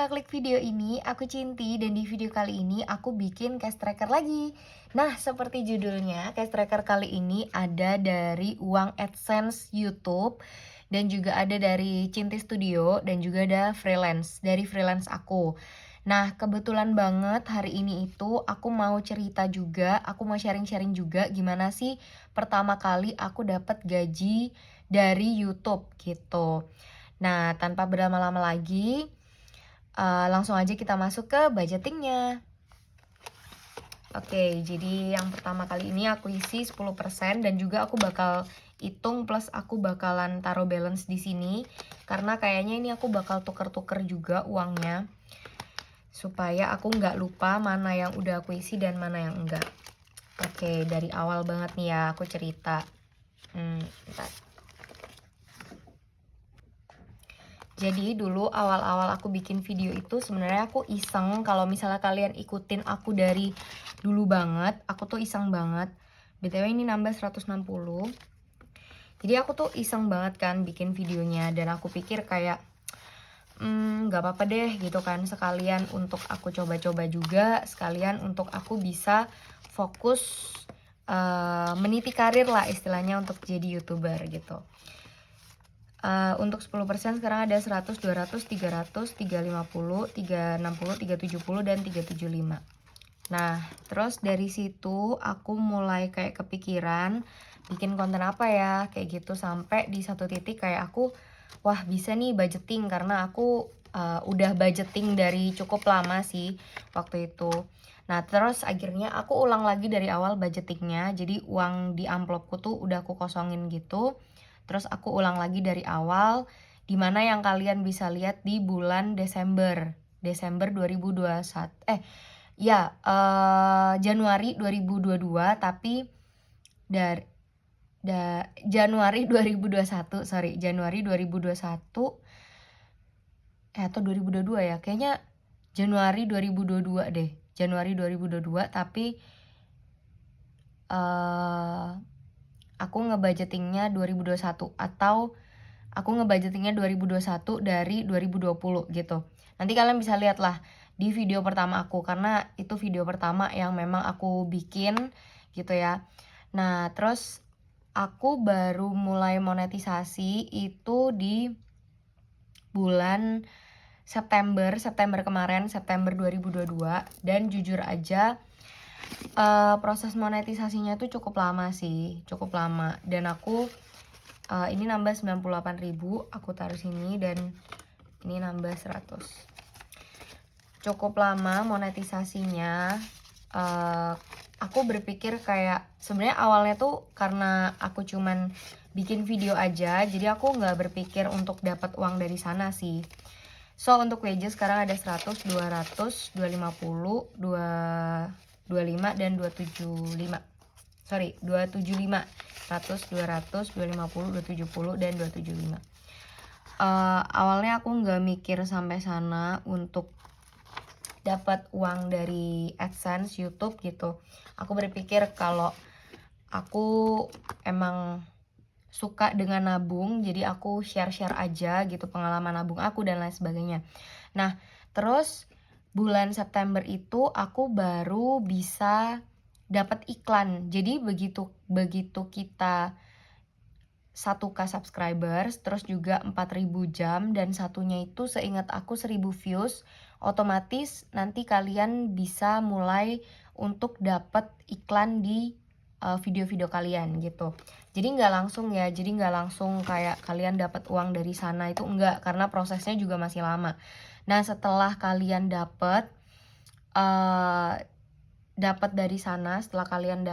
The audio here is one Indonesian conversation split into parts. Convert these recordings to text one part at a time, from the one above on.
udah klik video ini, aku Cinti dan di video kali ini aku bikin cash tracker lagi. Nah, seperti judulnya, cash tracker kali ini ada dari uang AdSense YouTube dan juga ada dari Cinti Studio dan juga ada dari freelance aku. Nah, kebetulan banget hari ini itu aku mau cerita juga, aku mau sharing-sharing juga gimana sih pertama kali aku dapat gaji dari YouTube gitu. Nah, tanpa berlama-lama lagi, langsung aja kita masuk ke budgetingnya. Oke, jadi yang pertama kali ini aku isi 10% dan juga aku bakal hitung plus aku bakalan taruh balance di sini karena kayaknya ini aku bakal tuker-tuker juga uangnya supaya aku nggak lupa mana yang udah aku isi dan mana yang enggak. Oke, dari awal banget nih ya aku cerita. Bentar. Jadi dulu awal-awal aku bikin video itu sebenarnya aku iseng. Kalau misalnya kalian ikutin aku dari dulu banget, aku tuh iseng banget. BTW ini nambah 160. Jadi aku tuh iseng banget kan bikin videonya dan aku pikir kayak nggak apa-apa deh gitu kan, sekalian untuk aku coba-coba juga, sekalian untuk aku bisa fokus meniti karir lah istilahnya untuk jadi YouTuber gitu. Untuk 10% sekarang ada 100, 200, 300, 350, 360, 370, dan 375. Nah, terus dari situ aku mulai kayak kepikiran bikin konten apa ya, kayak gitu. Sampai di satu titik kayak aku, wah bisa nih budgeting, karena aku udah budgeting dari cukup lama sih waktu itu. Nah, terus akhirnya aku ulang lagi dari awal budgetingnya. Jadi uang di amplopku tuh udah aku kosongin gitu. Terus aku ulang lagi dari awal, dimana yang kalian bisa lihat di bulan Desember 2021. Januari 2022, tapi dari Januari 2021, Januari 2021 atau 2022 ya, kayaknya Januari 2022 deh, Januari 2022, tapi aku ngebudgetingnya 2021 atau aku ngebudgetingnya 2021 dari 2020 gitu. Nanti kalian bisa lihat lah di video pertama aku, karena itu video pertama yang memang aku bikin gitu ya. Nah, terus aku baru mulai monetisasi itu di bulan September kemarin, September 2022, dan jujur aja proses monetisasinya tuh cukup lama sih, cukup lama. Dan aku ini nambah 98.000, aku taruh sini, dan ini nambah 100. Cukup lama monetisasinya. Aku berpikir kayak sebenarnya awalnya tuh karena aku cuman bikin video aja, jadi aku nggak berpikir untuk dapat uang dari sana sih. So untuk wages sekarang ada 100, 200, 250, 225, dan 275. 275. 100, 200, 250, 270, dan 275. Awalnya aku nggak mikir sampai sana untuk dapat uang dari AdSense YouTube gitu. Aku berpikir kalau aku emang suka dengan nabung, jadi aku share-share aja gitu pengalaman nabung aku dan lain sebagainya. Nah, terus bulan September itu aku baru bisa dapat iklan. Jadi begitu kita 1k subscribers, terus juga 4000 jam, dan satunya itu seingat aku 1000 views, otomatis nanti kalian bisa mulai untuk dapat iklan di video-video kalian gitu. Jadi nggak langsung ya, jadi nggak langsung kayak kalian dapat uang dari sana, itu enggak, karena prosesnya juga masih lama. Nah, setelah kalian dapat dari sana, setelah kalian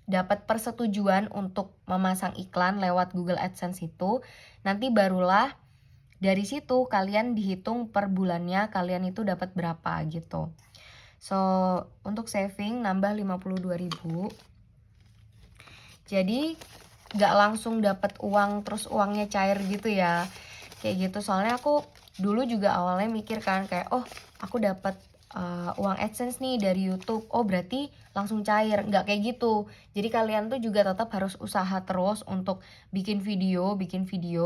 dapat persetujuan untuk memasang iklan lewat Google AdSense itu, nanti barulah dari situ kalian dihitung per bulannya kalian itu dapat berapa gitu. So, untuk saving nambah 52.000. Jadi gak langsung dapat uang terus uangnya cair gitu ya. Kayak gitu, soalnya aku dulu juga awalnya mikir kan kayak, oh aku dapat uang AdSense nih dari YouTube, oh berarti langsung cair. Nggak kayak gitu. Jadi kalian tuh juga tetap harus usaha terus untuk bikin video.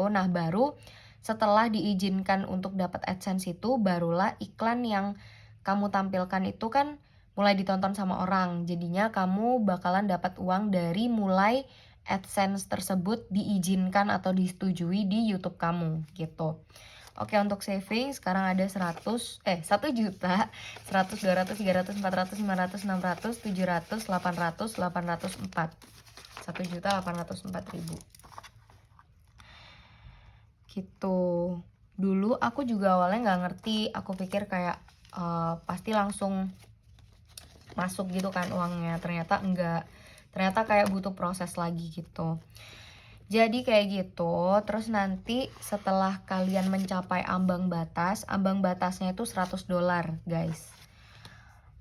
Nah, baru setelah diizinkan untuk dapat AdSense itu, barulah iklan yang kamu tampilkan itu kan mulai ditonton sama orang. Jadinya kamu bakalan dapat uang dari mulai AdSense tersebut diizinkan atau disetujui di YouTube kamu gitu. Oke, untuk saving sekarang ada 1 juta, 100, 200, 300, 400, 500, 600, 700, 800, 804. 1.804.000. Gitu. Dulu aku juga awalnya nggak ngerti, aku pikir kayak pasti langsung masuk gitu kan uangnya. Ternyata enggak. Ternyata kayak butuh proses lagi gitu. Jadi kayak gitu, terus nanti setelah kalian mencapai ambang batasnya itu $100 guys.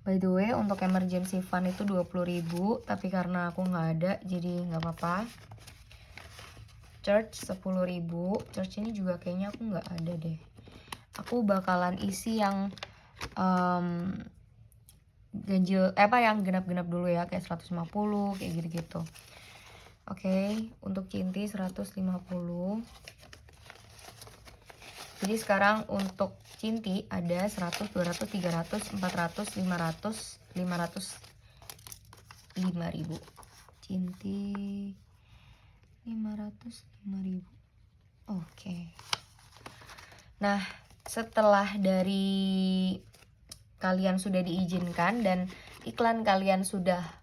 By the way, untuk emergency fund itu 20.000, tapi karena aku nggak ada, jadi nggak apa-apa. Church 10.000, church ini juga kayaknya aku nggak ada deh. Aku bakalan isi yang ganjil, yang genap-genap dulu ya, kayak 150, kayak gitu-gitu. Oke, untuk Cinti 150. Jadi sekarang untuk Cinti ada 100, 200, 300, 400, 500, 500, 5.000. Cinti 500, 5.000. Oke. Nah, setelah dari kalian sudah diizinkan dan iklan kalian sudah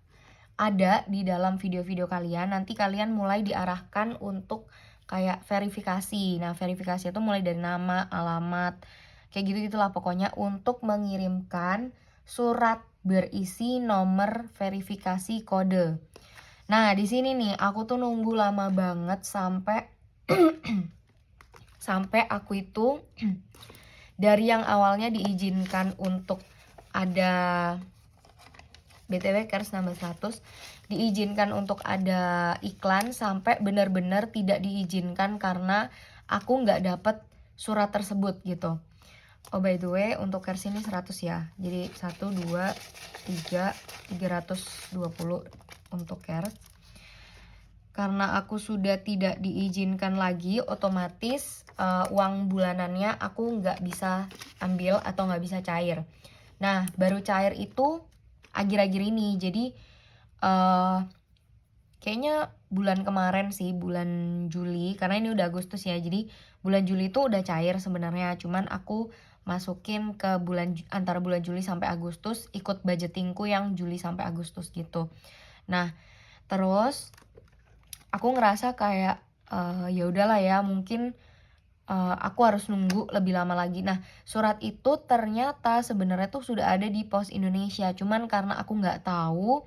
ada di dalam video-video kalian, nanti kalian mulai diarahkan untuk kayak verifikasi. Nah, verifikasi itu mulai dari nama, alamat, kayak gitu-gitulah pokoknya, untuk mengirimkan surat berisi nomor verifikasi kode. Nah, di sini nih aku tuh nunggu lama banget sampai sampai aku itu dari yang awalnya diizinkan untuk ada BTW Kers nambah 100, diizinkan untuk ada iklan sampai benar-benar tidak diizinkan karena aku nggak dapet surat tersebut gitu. Oh by the way, untuk Kers ini 100 ya. Jadi 1, 2, 3, 320 untuk Kers. Karena aku sudah tidak diizinkan lagi, otomatis uang bulanannya aku nggak bisa ambil atau nggak bisa cair. Nah, baru cair itu akhir-akhir ini. Jadi kayaknya bulan kemarin sih, bulan Juli, karena ini udah Agustus ya. Jadi bulan Juli itu udah cair sebenarnya, cuman aku masukin ke antara bulan Juli sampai Agustus, ikut budgetingku yang Juli sampai Agustus gitu. Nah, terus aku ngerasa kayak ya udahlah ya, mungkin aku harus nunggu lebih lama lagi. Nah, surat itu ternyata sebenarnya tuh sudah ada di Pos Indonesia, cuman karena aku nggak tahu,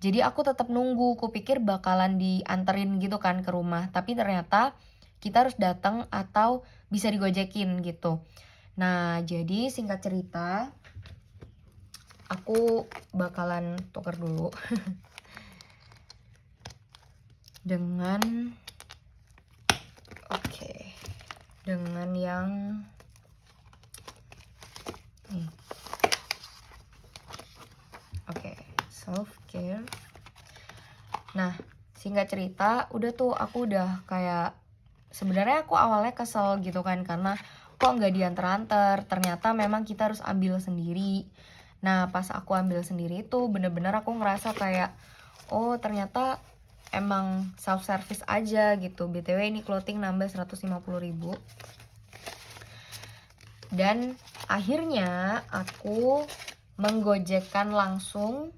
jadi aku tetap nunggu. Kupikir bakalan dianterin gitu kan ke rumah, tapi ternyata kita harus datang atau bisa digojekin gitu. Nah, jadi singkat cerita, aku bakalan tuker dulu dengan dengan yang nih. Self care. Nah, singkat cerita, udah tuh aku udah kayak, sebenarnya aku awalnya kesel gitu kan, karena kok nggak diantar-antar, ternyata memang kita harus ambil sendiri. Nah, pas aku ambil sendiri itu bener-bener aku ngerasa kayak, oh ternyata emang self service aja gitu. BTW ini clothing nambah 150.000. Dan akhirnya aku menggojekkan langsung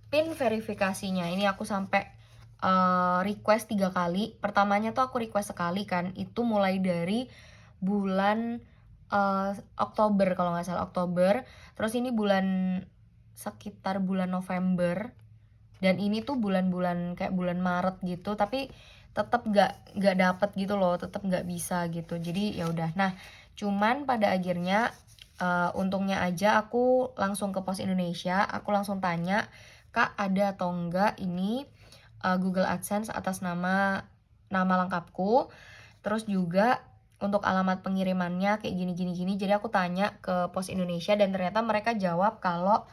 pin verifikasinya. Ini aku sampai request 3 kali. Pertamanya tuh aku request sekali kan, itu mulai dari bulan Oktober kalau nggak salah, Oktober. Terus ini sekitar bulan November, dan ini tuh bulan-bulan kayak bulan Maret gitu, tapi tetap nggak dapet gitu loh, tetap nggak bisa gitu. Jadi ya udah. Nah, cuman pada akhirnya untungnya aja aku langsung ke Pos Indonesia, aku langsung tanya, Kak ada atau enggak ini Google AdSense atas nama lengkapku, terus juga untuk alamat pengirimannya kayak gini. Jadi aku tanya ke Pos Indonesia dan ternyata mereka jawab kalau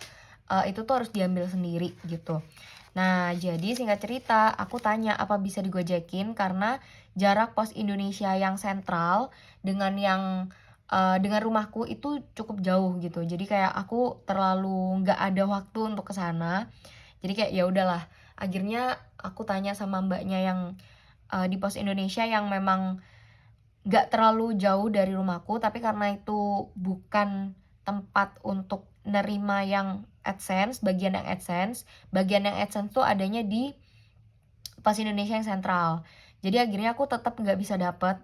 itu tuh harus diambil sendiri gitu. Nah, jadi singkat cerita, aku tanya apa bisa digojekin karena jarak pos Indonesia yang sentral dengan rumahku itu cukup jauh gitu. Jadi kayak aku terlalu nggak ada waktu untuk ke sana. Jadi kayak ya udahlah. Akhirnya aku tanya sama mbaknya yang di pos Indonesia yang memang nggak terlalu jauh dari rumahku, tapi karena itu bukan tempat untuk nerima yang AdSense, bagian yang AdSense tuh adanya di pos Indonesia yang sentral. Jadi akhirnya aku tetap nggak bisa dapet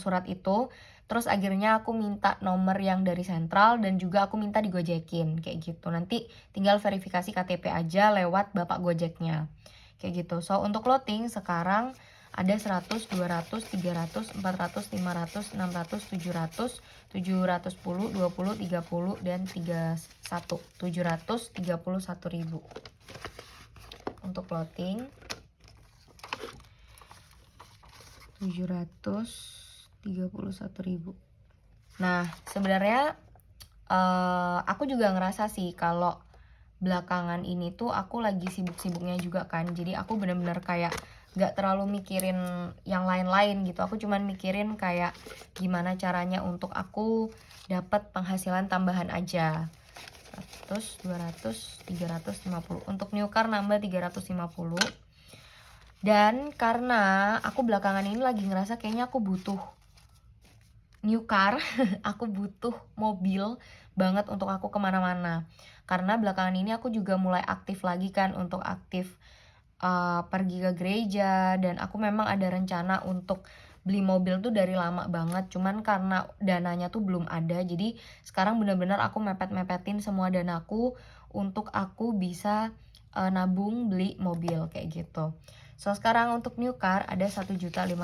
surat itu. Terus akhirnya aku minta nomor yang dari sentral dan juga aku minta digojekin kayak gitu. Nanti tinggal verifikasi KTP aja lewat bapak gojeknya kayak gitu. So untuk clothing sekarang ada 100, 200, 300, 400, 500, 600, 700, 710, 20, 30, dan 31. 731.000 untuk clothing. 731.000. Nah, sebenarnya aku juga ngerasa sih kalau belakangan ini tuh aku lagi sibuk-sibuknya juga kan. Jadi aku bener-bener kayak gak terlalu mikirin yang lain-lain gitu. Aku cuman mikirin kayak gimana caranya untuk aku dapat penghasilan tambahan aja. 100, 200, 350. Untuk new car nambah 350. Dan karena aku belakangan ini lagi ngerasa kayaknya aku butuh new car, aku butuh mobil banget untuk aku kemana-mana. Karena belakangan ini aku juga mulai aktif lagi kan, untuk aktif pergi ke gereja. Dan aku memang ada rencana untuk beli mobil tuh dari lama banget. Cuman karena dananya tuh belum ada, jadi sekarang bener-bener aku mepet-mepetin semua danaku untuk aku bisa nabung beli mobil kayak gitu. So sekarang untuk new car ada 1.500.000,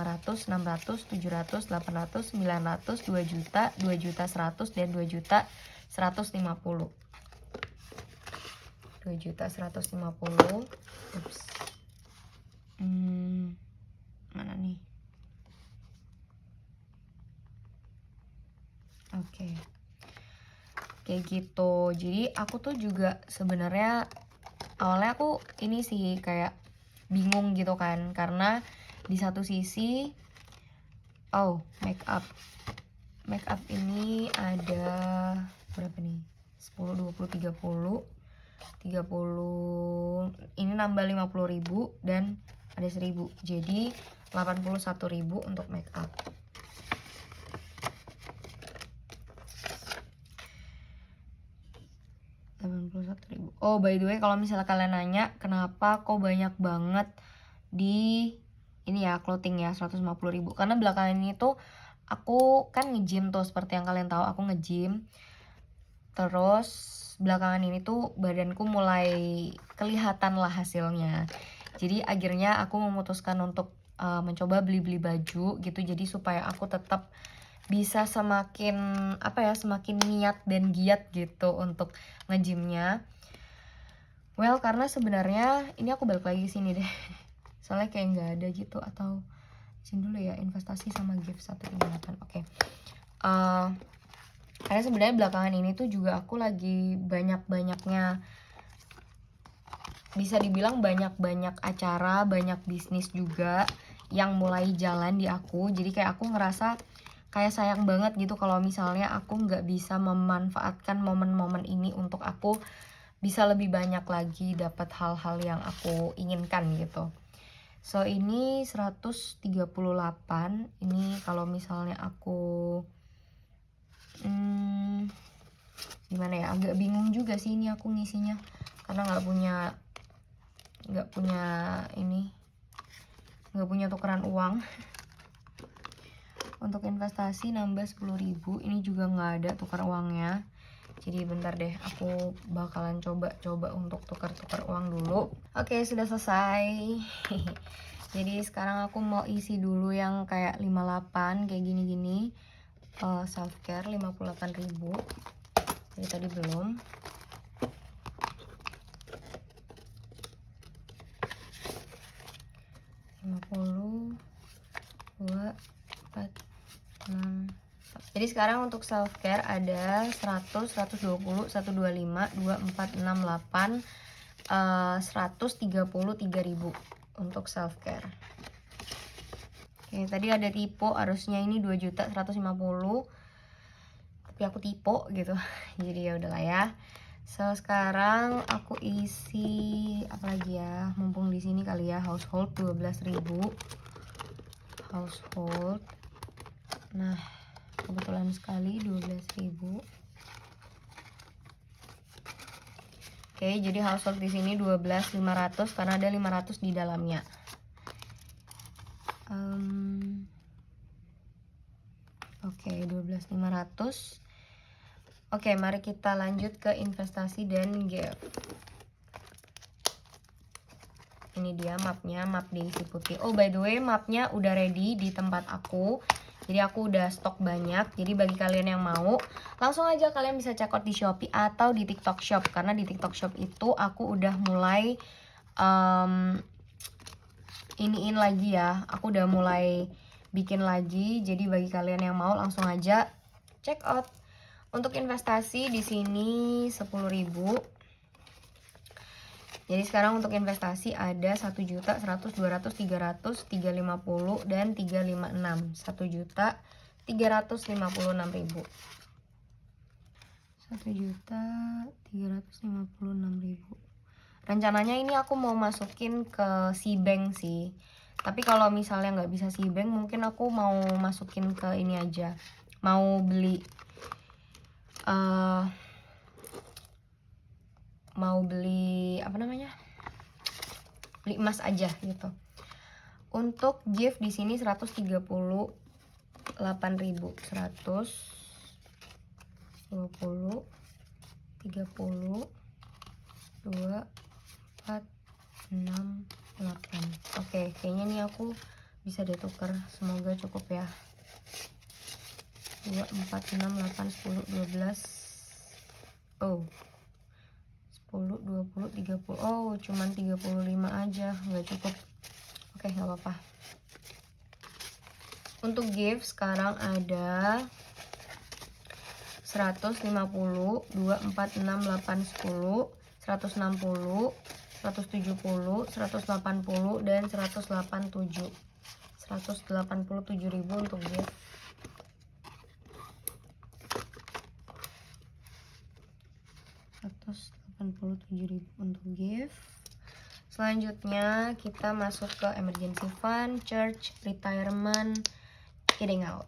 600, 700, 800, 900, 2 juta, 2 juta 100, dan 2 juta 150. 2 juta 150. Ups. Mana nih? Oke. Kayak gitu. Jadi aku tuh juga sebenarnya awalnya aku ini sih kayak bingung gitu kan, karena di satu sisi make up ini ada berapa nih, 10, 20, 30 ini nambah 50.000 dan ada 1.000, jadi 81.000 untuk make up. Oh by the way, kalau misalnya kalian nanya kenapa kok banyak banget di ini ya clothing ya 150.000, karena belakangan ini tuh aku kan nge-gym tuh, seperti yang kalian tahu aku nge-gym. Terus belakangan ini tuh badanku mulai kelihatan lah hasilnya. Jadi akhirnya aku memutuskan untuk mencoba beli-beli baju gitu, jadi supaya aku tetap bisa semakin semakin niat dan giat gitu untuk nge-gymnya. Well, karena sebenarnya ini aku balik lagi sini deh. Soalnya kayak nggak ada gitu, atau sini dulu ya, investasi sama gift 158. Oke. Karena sebenarnya belakangan ini tuh juga aku lagi banyak-banyaknya, bisa dibilang banyak-banyak acara, banyak bisnis juga yang mulai jalan di aku. Jadi kayak aku ngerasa kayak sayang banget gitu kalau misalnya aku nggak bisa memanfaatkan momen-momen ini untuk aku bisa lebih banyak lagi dapat hal-hal yang aku inginkan gitu. So ini 138. Ini kalau misalnya aku gimana ya, agak bingung juga sih ini aku ngisinya, karena nggak punya tukeran uang. Untuk investasi nambah 10.000, ini juga nggak ada tukar uangnya. Jadi bentar deh, aku bakalan coba untuk tukar uang dulu. Oke, sudah selesai. Jadi sekarang aku mau isi dulu yang kayak 58 kayak gini-gini. Self care 58.000. Jadi tadi belum. Jadi sekarang untuk self care ada 100, 120, 125, 24, 68, 133.000 untuk self care. Oke, tadi ada tipe harusnya ini 2.150.000, tapi aku tipe gitu. Jadi ya udahlah ya. So sekarang aku isi apa lagi ya? Mumpung di sini kali ya, household 12.000. Household. Nah, kebetulan sekali 12.000. Oke, jadi household di sini 12.500 karena ada 500 di dalamnya. Oke, 12.500. Oke, mari kita lanjut ke investasi dan gift. Ini dia mapnya, map diisi putih. Oh, by the way, mapnya udah ready di tempat aku. Jadi aku udah stok banyak. Jadi bagi kalian yang mau, langsung aja kalian bisa check out di Shopee atau di TikTok Shop. Karena di TikTok Shop itu aku udah mulai iniin lagi ya. Aku udah mulai bikin lagi. Jadi bagi kalian yang mau langsung aja check out. Untuk investasi di sini 10.000. Jadi sekarang untuk investasi ada 1 juta, 100, 200, 300, 350 dan 356. 1 juta 356.000. 1 juta 356.000. Rencananya ini aku mau masukin ke Cbank sih. Tapi kalau misalnya nggak bisa Cbank, mungkin aku mau masukin ke ini aja. Mau beli apa namanya, beli emas aja gitu. Untuk gift di sini 138.000, 120, 30, 2, 4, 6, 8. Oke, kayaknya nih aku bisa deh tuker, semoga cukup ya. 2, 4, 6, 8, 10, 12. Oh, 10, 20, 30. Oh, cuman 35 aja, nggak cukup. Oke, nggak apa-apa. Untuk gift sekarang ada 150, 2, 4, 6, 8, 10, 160, 170, 180 dan 187. 187.000 untuk gift. Untuk gift. Selanjutnya kita masuk ke emergency fund, church, retirement, kidding out.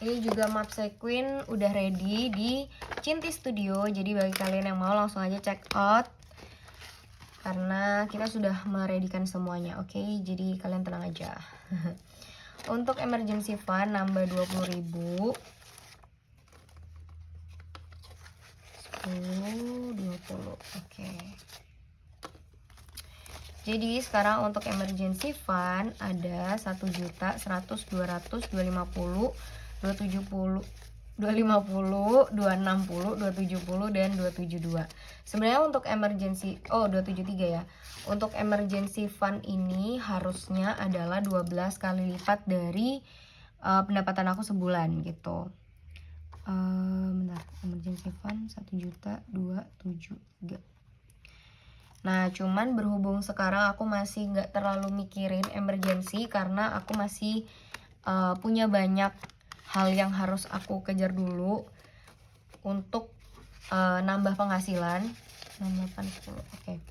Ini juga map sequin udah ready di Cinti Studio. Jadi bagi kalian yang mau langsung aja check out, karena kita sudah meredikan semuanya. Oke, jadi kalian tenang aja. Untuk emergency fund nambah 20.000. 10, 20. Oke. Jadi sekarang untuk emergency fund ada 1 juta, 100, 200, 250, 270, 250, 260, 270 dan 272. Sebenarnya untuk emergency 273 ya. Untuk emergency fund ini harusnya adalah 12 kali lipat dari pendapatan aku sebulan gitu. Bentar, emergency fund 1 juta 273. Nah, cuman berhubung sekarang aku masih nggak terlalu mikirin emergency karena aku masih punya banyak hal yang harus aku kejar dulu untuk nambah penghasilan. 6, 8, 10. Oke.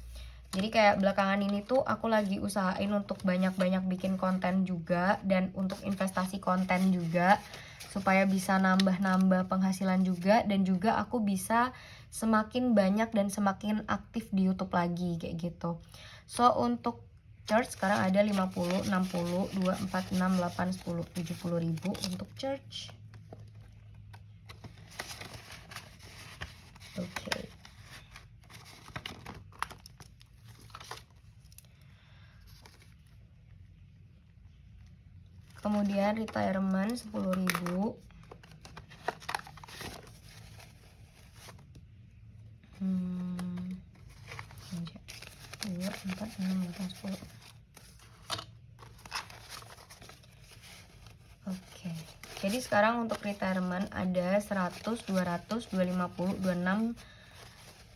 Jadi kayak belakangan ini tuh aku lagi usahain untuk banyak-banyak bikin konten juga dan untuk investasi konten juga, supaya bisa nambah-nambah penghasilan juga, dan juga aku bisa semakin banyak dan semakin aktif di YouTube lagi kayak gitu. So untuk church sekarang ada 50, 60, 2, 4, 6, 8, 10, 70.000 untuk church. Oke. Kemudian retirement 10.000. 2, 4, 6, 8, 10. Oke. Jadi sekarang untuk retirement ada 100, 200, 250, 26,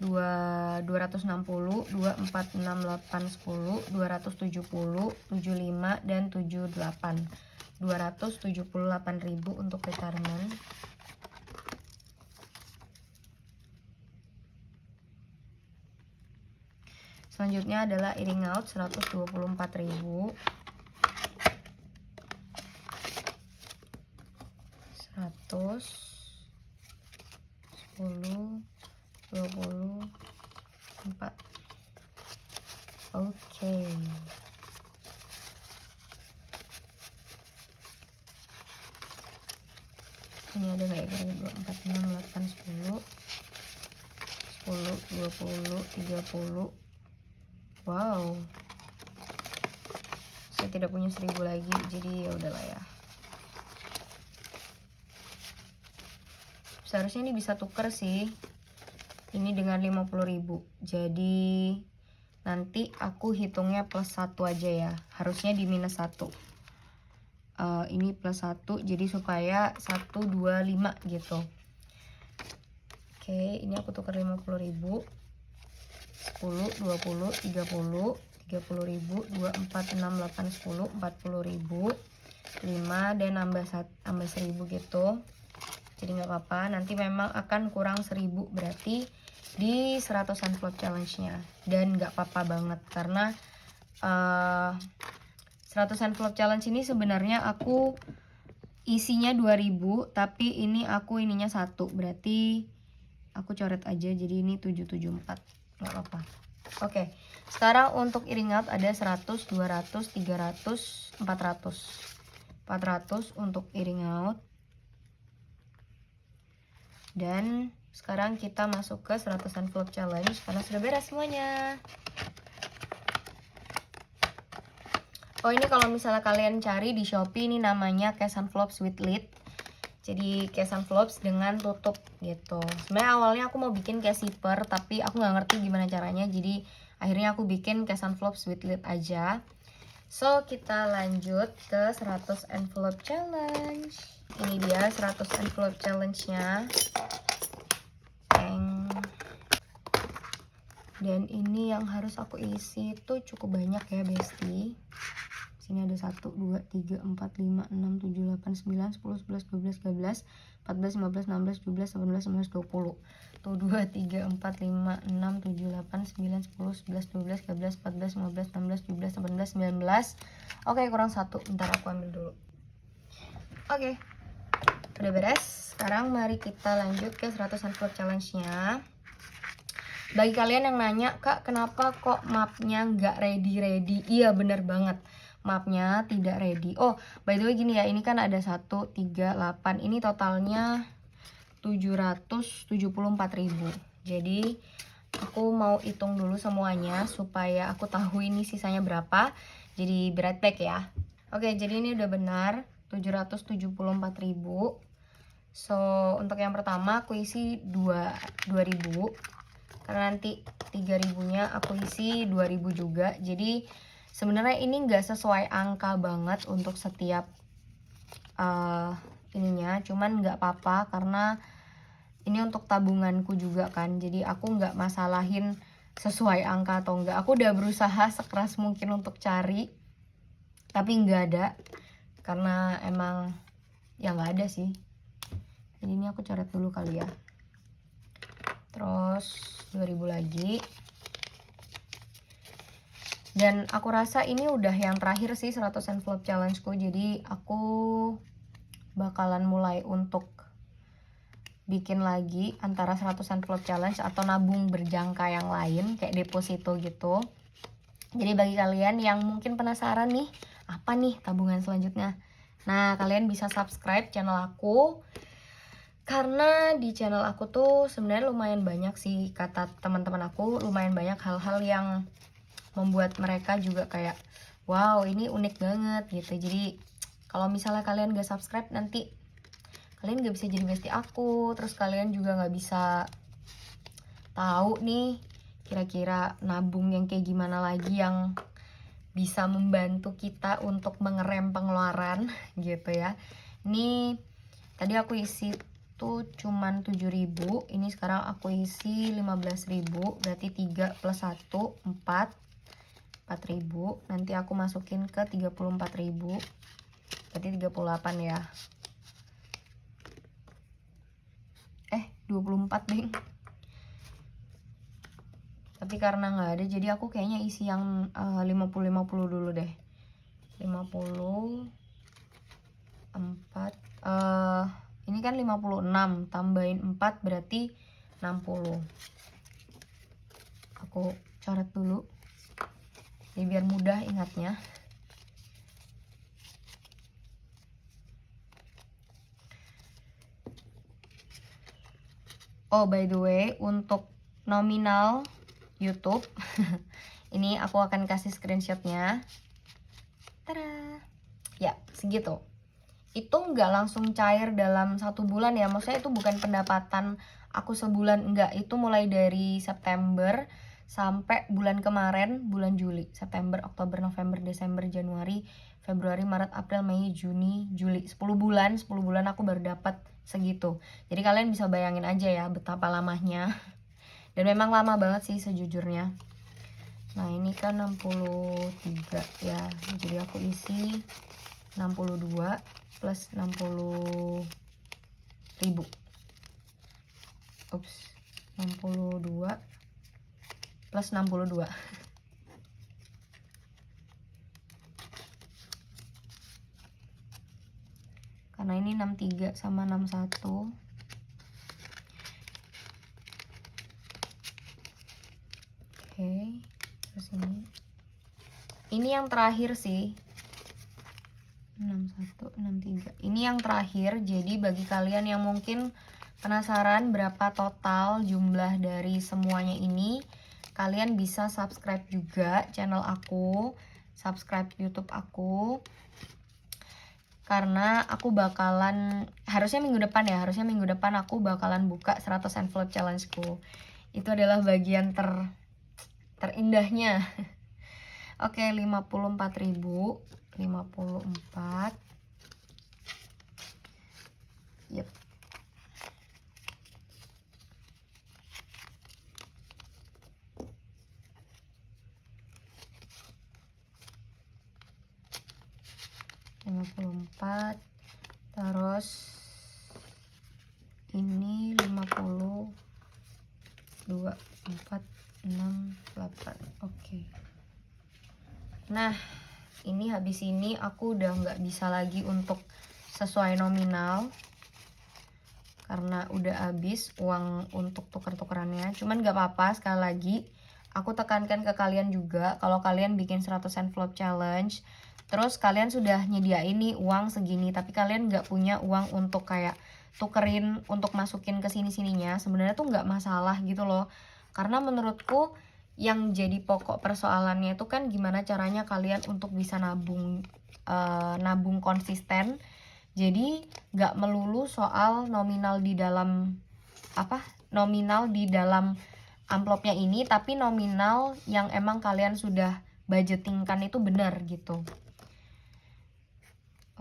260, 246, 10, 270, 75 dan 78. 278.000 untuk retirement. Selanjutnya adalah earning out 124.000. 100, 10, 24. Oke. Ini ada kayak gini 2, 4, 6, 8, 10, 10, 20, 30. Wow. Saya tidak punya 1000 lagi, jadi ya udahlah ya. Seharusnya ini bisa tuker sih. Ini dengan 50.000. Jadi nanti aku hitungnya plus 1 aja ya. Harusnya di minus 1. Ini plus 1 jadi supaya 125 gitu. Oke, ini aku tukar 50.000. 10, 20, 30, 30.000, 2, 4, 6, 8, 10, 40.000, 5 dan nambah 1.000 gitu. Jadi nggak apa-apa, nanti memang akan kurang 1000 berarti di 100 envelope challenge-nya. Dan nggak apa-apa banget karena 100 envelope challenge ini sebenarnya aku isinya 2000, tapi ini aku ininya 1, berarti aku coret aja jadi ini 774, nggak apa-apa. Oke, sekarang untuk earning out ada 100, 200, 300, 400. 400 untuk earning out. Dan sekarang kita masuk ke 100 envelope challenge karena sudah beres semuanya. Oh, ini kalau misalnya kalian cari di Shopee, ini namanya case envelopes with lid. Jadi case envelopes dengan tutup gitu. Sebenarnya awalnya aku mau bikin case zipper, tapi aku nggak ngerti gimana caranya. Jadi akhirnya aku bikin case envelopes with lid aja. So, kita lanjut ke 100 envelope challenge. Ini dia 100 envelope challenge-nya. Dan ini yang harus aku isi itu cukup banyak ya, bestie. Sini ada 1, 2, 3, 4, 5, 6, 7, 8, 9, 10, 11, 12, 13, 14, 15, 16, 17, 18, 19, 20. Tuh 2, 3, 4, 5, 6, 7, 8, 9, 10, 11, 12, 13, 14, 15, 16, 17, 18, 19. Oke, kurang 1. Bentar aku ambil dulu. Oke, udah beres. Sekarang mari kita lanjut ke 100 envelope challenge-nya. Bagi kalian yang nanya, Kak, kenapa kok mapnya nggak ready-ready? Iya, bener banget. Mapnya tidak ready. Oh, by the way gini ya, ini kan ada 1, 3, 8. Ini totalnya 774.000. Jadi, aku mau hitung dulu semuanya supaya aku tahu ini sisanya berapa. Jadi, berat back ya. Oke, jadi ini udah benar. 774.000. So, untuk yang pertama aku isi 2.000. Karena nanti 3.000-nya aku isi 2.000 juga. Jadi sebenarnya ini nggak sesuai angka banget untuk setiap ininya, cuman nggak apa-apa karena ini untuk tabunganku juga kan. Jadi aku nggak masalahin sesuai angka atau enggak. Aku udah berusaha sekeras mungkin untuk cari, tapi nggak ada karena emang ya nggak ada sih. Jadi ini aku coret dulu kali ya. Terus 2.000 lagi. Dan aku rasa ini udah yang terakhir sih 100 envelope challenge-ku. Jadi aku bakalan mulai untuk bikin lagi antara 100 envelope challenge atau nabung berjangka yang lain kayak deposito gitu. Jadi bagi kalian yang mungkin penasaran nih, apa nih tabungan selanjutnya? Nah, kalian bisa subscribe channel aku. Karena di channel aku tuh sebenarnya lumayan banyak sih, kata teman-teman aku, lumayan banyak hal-hal yang membuat mereka juga kayak wow, ini unik banget gitu. Jadi kalau misalnya kalian gak subscribe, nanti kalian gak bisa jadi bestie aku. Terus kalian juga gak bisa tahu nih kira-kira nabung yang kayak gimana lagi yang bisa membantu kita untuk mengerem pengeluaran gitu ya. Ini tadi aku isi itu cuman 7.000, ini sekarang aku isi 15.000, berarti 3 plus 1 4, 4.000. Nanti aku masukin ke 34.000, berarti 38 ya. 24 deh. Tapi karena nggak ada, jadi aku kayaknya isi yang 50-50 dulu deh. 50 4 ini kan 56 tambahin 4 berarti 60. Aku coret dulu jadi biar mudah ingatnya. Oh by the way, untuk nominal YouTube ini aku akan kasih screenshotnya. Tada, ya segitu. Itu nggak langsung cair dalam 1 bulan ya, maksudnya itu bukan pendapatan aku sebulan, enggak. Itu mulai dari September sampai bulan kemarin, bulan Juli. September, Oktober, November, Desember, Januari, Februari, Maret, April, Mei, Juni, Juli. 10 bulan aku baru dapat segitu. Jadi kalian bisa bayangin aja ya betapa lamanya. Dan memang lama banget sih sejujurnya. Nah ini kan 63 ya, jadi aku isi 62 plus 60.000. Ups, 62 plus 62. Karena ini 63 sama 61. Oke, terus ini yang terakhir sih. 61 63. Ini yang terakhir. Jadi bagi kalian yang mungkin penasaran berapa total jumlah dari semuanya ini, kalian bisa subscribe juga channel aku, subscribe YouTube aku. Karena aku bakalan, harusnya minggu depan aku bakalan buka 100 envelope challenge-ku. Itu adalah bagian terindahnya. Oke, 54.000. 54. Yep. Terus ini 50 2 4 6 8. Oke. Nah, ini habis ini aku udah nggak bisa lagi untuk sesuai nominal karena udah habis uang untuk tuker-tukerannya. Cuman nggak apa-apa, sekali lagi aku tekankan ke kalian juga, kalau kalian bikin 100 envelope challenge terus kalian sudah nyediain nih uang segini, tapi kalian nggak punya uang untuk kayak tukerin untuk masukin ke sini-sininya, sebenarnya tuh nggak masalah gitu loh. Karena menurutku yang jadi pokok persoalannya itu kan gimana caranya kalian untuk bisa nabung konsisten. Jadi nggak melulu soal nominal di dalam amplopnya ini, tapi nominal yang emang kalian sudah budgetingkan itu benar gitu.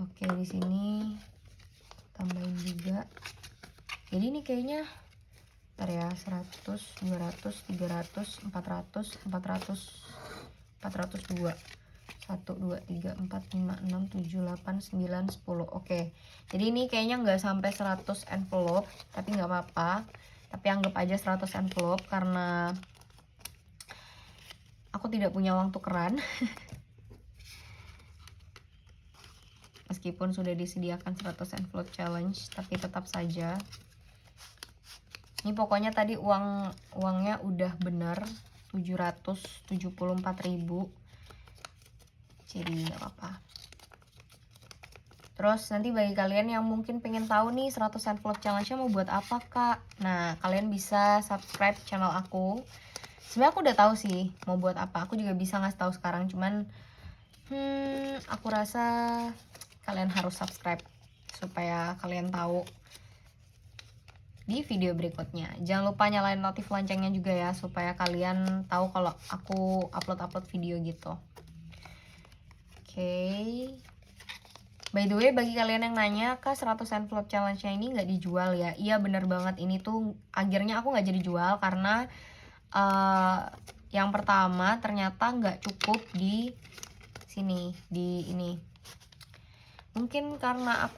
Oke, di sini tambahin juga. Jadi ini kayaknya bentar ya, 100, 200, 300, 400, 402. 1, 2, 3, 4, 5, 6, 7, 8, 9, 10. Oke, jadi ini kayaknya nggak sampai 100 envelope, tapi nggak apa-apa. Tapi anggap aja 100 envelope karena aku tidak punya uang tukeran. Meskipun sudah disediakan 100 envelope challenge, tapi tetap saja. Ini pokoknya tadi uangnya udah bener 774.000. Jadi nggak apa-apa. Terus nanti bagi kalian yang mungkin pengen tahu nih 100 envelope challenge-nya mau buat apa kak, nah kalian bisa subscribe channel aku. Sebenarnya aku udah tahu sih mau buat apa, aku juga bisa ngasih tahu sekarang, cuman aku rasa kalian harus subscribe supaya kalian tahu di video berikutnya. Jangan lupa nyalain notif loncengnya juga ya, supaya kalian tahu kalau aku upload video gitu. Oke. By the way, bagi kalian yang nanya, Kak 100 envelope challenge-nya ini nggak dijual ya? Iya bener banget, ini tuh akhirnya aku nggak jadi jual karena yang pertama ternyata nggak cukup di sini, di ini. Mungkin karena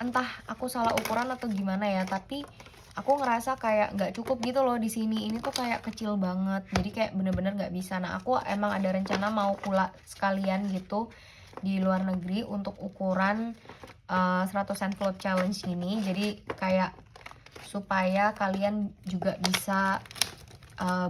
entah aku salah ukuran atau gimana ya, tapi aku ngerasa kayak nggak cukup gitu loh di sini. Ini tuh kayak kecil banget, jadi kayak bener-bener nggak bisa. Nah, aku emang ada rencana mau pula sekalian gitu di luar negeri untuk ukuran 100 envelope challenge ini. Jadi kayak supaya kalian juga bisa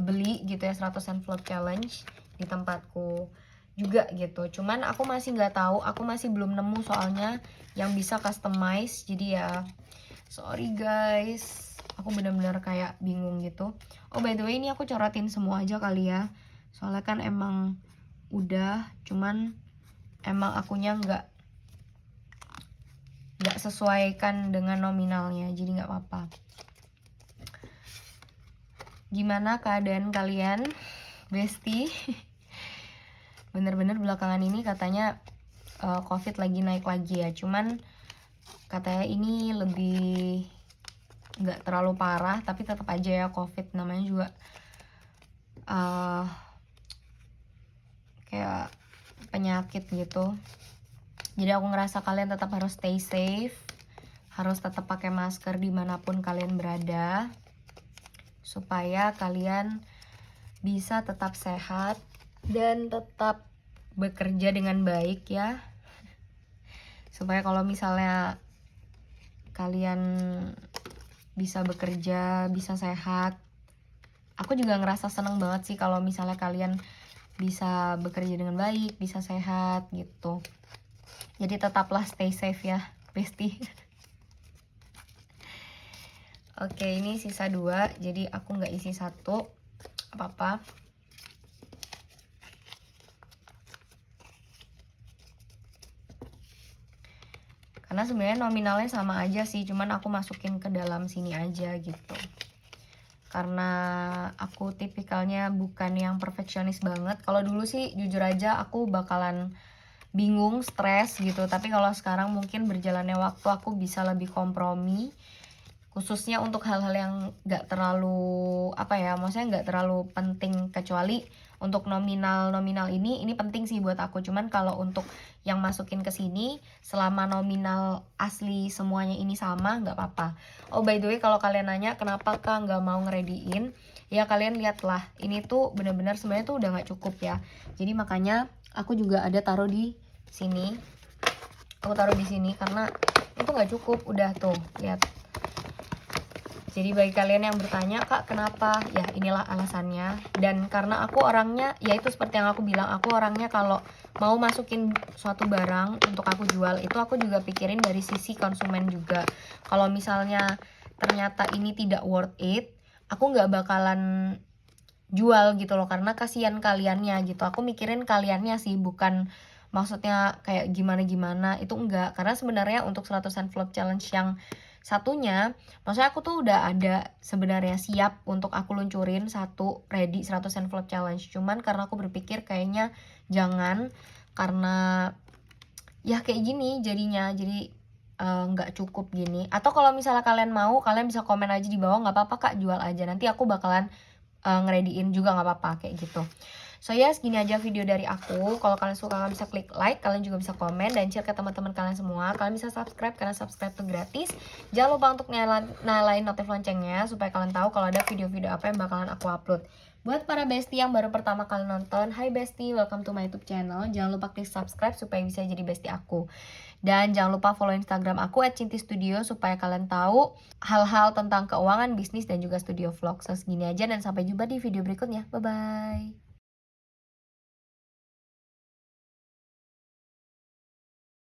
beli gitu ya 100 envelope challenge di tempatku juga gitu. Cuman aku masih nggak tahu, aku masih belum nemu soalnya yang bisa customize. Jadi ya sorry guys, aku bener-bener kayak bingung gitu. Oh by the way, ini aku coretin semua aja kali ya, soalnya kan emang udah, cuman emang akunya nggak sesuaikan dengan nominalnya, jadi nggak apa-apa. Gimana keadaan kalian, Besti? Bener-bener belakangan ini katanya COVID lagi naik lagi ya, cuman katanya ini lebih nggak terlalu parah, tapi tetap aja ya COVID namanya juga kayak penyakit gitu. Jadi aku ngerasa kalian tetap harus stay safe, harus tetap pakai masker dimanapun kalian berada, supaya kalian bisa tetap sehat dan tetap bekerja dengan baik ya. Supaya kalau misalnya kalian bisa bekerja, bisa sehat. Aku juga ngerasa seneng banget sih kalau misalnya kalian bisa bekerja dengan baik, bisa sehat gitu. Jadi tetaplah stay safe ya, Besti. Oke, ini sisa 2, jadi aku nggak isi 1, apa-apa. Karena sebenarnya nominalnya sama aja sih, cuman aku masukin ke dalam sini aja gitu. Karena aku tipikalnya bukan yang perfeksionis banget. Kalau dulu sih jujur aja aku bakalan bingung, stres gitu. Tapi kalau sekarang mungkin berjalannya waktu aku bisa lebih kompromi. Khususnya untuk hal-hal yang gak terlalu maksudnya gak terlalu penting, kecuali untuk nominal ini penting sih buat aku. Cuman kalau untuk yang masukin ke sini, selama nominal asli semuanya ini sama, nggak apa-apa. Oh by the way, kalau kalian nanya kenapa Kak nggak mau ngerediin, ya kalian lihatlah, ini tuh bener-bener sebenarnya tuh udah nggak cukup ya. Jadi makanya aku juga ada taruh di sini. Aku taruh di sini karena itu nggak cukup, udah tuh lihat. Jadi bagi kalian yang bertanya, Kak kenapa? Ya inilah alasannya. Dan karena aku orangnya, ya itu seperti yang aku bilang, aku orangnya kalau mau masukin suatu barang untuk aku jual, itu aku juga pikirin dari sisi konsumen juga. Kalau misalnya ternyata ini tidak worth it, aku nggak bakalan jual gitu loh, karena kasihan kaliannya gitu. Aku mikirin kaliannya sih, bukan maksudnya kayak gimana-gimana, itu enggak. Karena sebenarnya untuk 100 envelope challenge yang satunya, maksudnya aku tuh udah ada sebenarnya siap untuk aku luncurin ready 100 envelope challenge. Cuman karena aku berpikir kayaknya jangan, karena ya kayak gini jadinya, jadi nggak cukup gini. Atau kalau misalnya kalian mau, kalian bisa komen aja di bawah, nggak apa-apa Kak jual aja, nanti aku bakalan ngerediin juga nggak apa-apa kayak gitu. So ya, segini aja video dari aku. Kalau kalian suka, kalian bisa klik like, kalian juga bisa komen dan share ke teman-teman kalian semua. Kalian bisa subscribe karena subscribe itu gratis. Jangan lupa untuk nyalain notif loncengnya supaya kalian tahu kalau ada video-video apa yang bakalan aku upload. Buat para bestie yang baru pertama kali nonton, hai bestie, welcome to my YouTube channel. Jangan lupa klik subscribe supaya bisa jadi bestie aku. Dan jangan lupa follow Instagram aku @cintistudio supaya kalian tahu hal-hal tentang keuangan, bisnis, dan juga studio vlog. So segini aja dan sampai jumpa di video berikutnya. Bye-bye.